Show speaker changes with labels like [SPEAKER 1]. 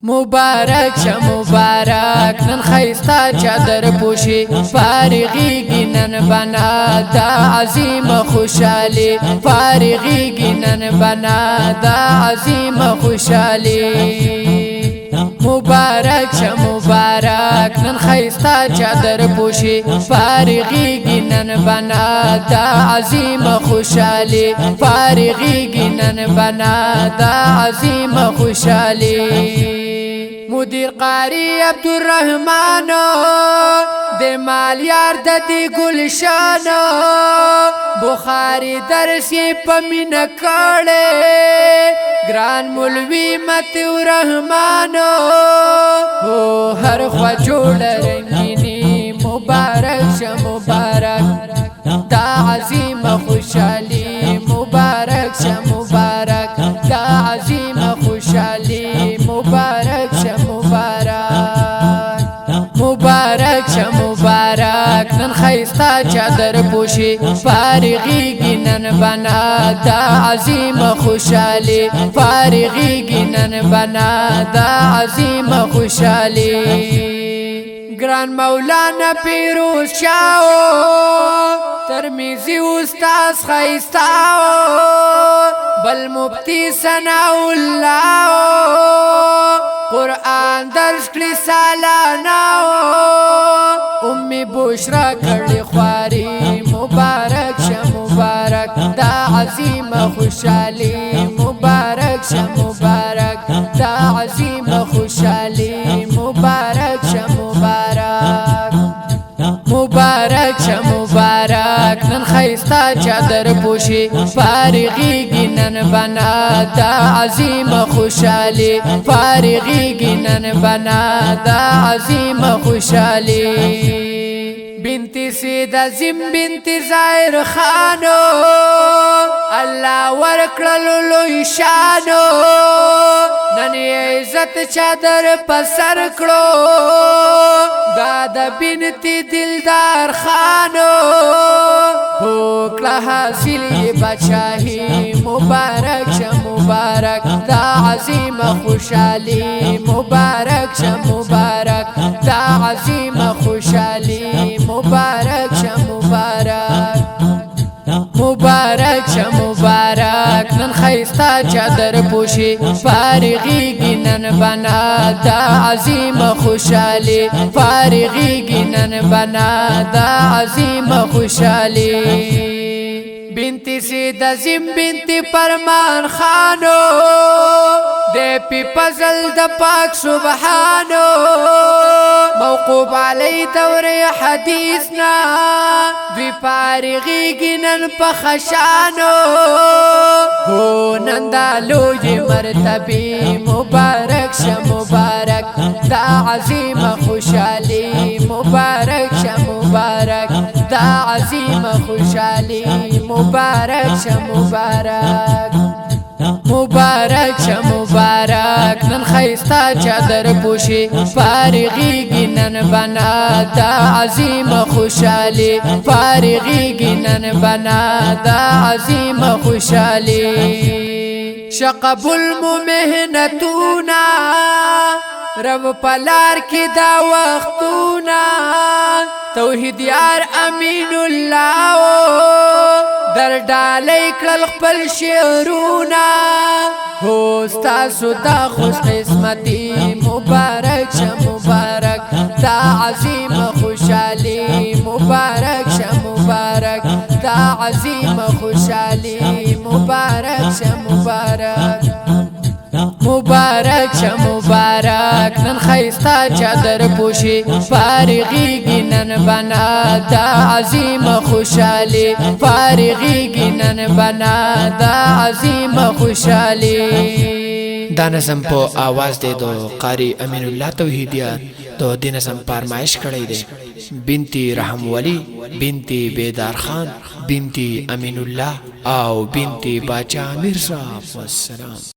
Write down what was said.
[SPEAKER 1] مبارک شه مبارک نن خیستا چادر پوشی فارغیگی نن بنا دا عظیم خوشحالی فارغیگی نن بنا دا عظیم خوشحالی مبارک شه مبارک نن خیستا چادر پوشی فارغیگی نن بنا دا عظیم خوشحالی فارغیگی نن بنا دا عظیم خوشحالی مدیر قاری عبدالرحمانو د مالیار د دی گلشانو بخاری درس یې پمینه کړې ګران مولوی متیو رحمانو هو هر خوا جوړه رنگینی مبارک شه مبارک دا عظیم خوشحالی مبارک شه مبارک دا عظیم خوشحالی مبارک شه مبارک شه مبارک نن خیستا چادر پوشی فارغیگی نن بنا دا عظیم خوشحالی فارغیگی نن بنا دا عظیم خوشحالی گران مولانا پیروز شاو ترمیزی استاذ خیستاو بل مفتی ثناء الله قرآن درس کلی سالاناو امی بشرا کرلی خواری مبارک شه مبارک دا عظیم خوشحالی مبارک شه مبارک دا عظیم خوشحالی مبارک شه مبارک شه مبارک نن خیستا چادر پوشی فارغیگی نن بنا دا عظیم خوشحالی فارغیگی نن بنا دا عظیم خوشحالی بنتی سید عظیم بنتی ظاهر خانو الله ورکړلو لوی شانو نن عزت چادر پسر کړو دا د بنتی دلدار خانو هو کړه حاصل بچاهی مبارک شه مبارک دا عظیم خوشحالی مبارک شه مبارک دا عظیم خوشحالی مبارک شه مبارک شه مبارک نن خیستا چادر پوشی فارغیگی نن بنا دا عظیم خوشحالی فارغیگی نن بنا دا عظیم خوشحالی بنتی سید عظیم بنتی پرمان خانو دے پی پزل دا پاک سبحانو موقوب علی دور حدیثنا دوی فارغیگی نن پخشانو ہو نندالو یہ مرتبی مبارک شه مبارک دا عظیم خوشحالی مبارک شه مبارک دا عظیم خوشحالی مبارک شه مبارک شه مبارک نن خیستا چادر پوشی فارغیگی نن بنا دا عظیم خوشحالی فارغیگی نن بنا دا عظیم خوشحالی شقب المحنتونا رب پلار کی دا وختونا توحید یار امین الله در ډالۍ کړل خپل شعرونه هو ستاسو دا خوش قسمتي مبارک شه مبارک دا عظیم خوشحالی مبارک شه مبارک دا عظیم خوشحالی مبارک شه مبارک شه مبارک نن خیستا چادر پوشی فارغیگی نن بنا دا عظیم خوشحالی فارغیگی نن بنا دا عظیم خوشحالی
[SPEAKER 2] دا نظم په आवाज دی دو قاری امین الله توحیدیان دو د نظم فرمایش کړی دی بنتی رحم ولی بنتی بیدار خان بنتی امین الله او بنتی باچا مرزا والسلام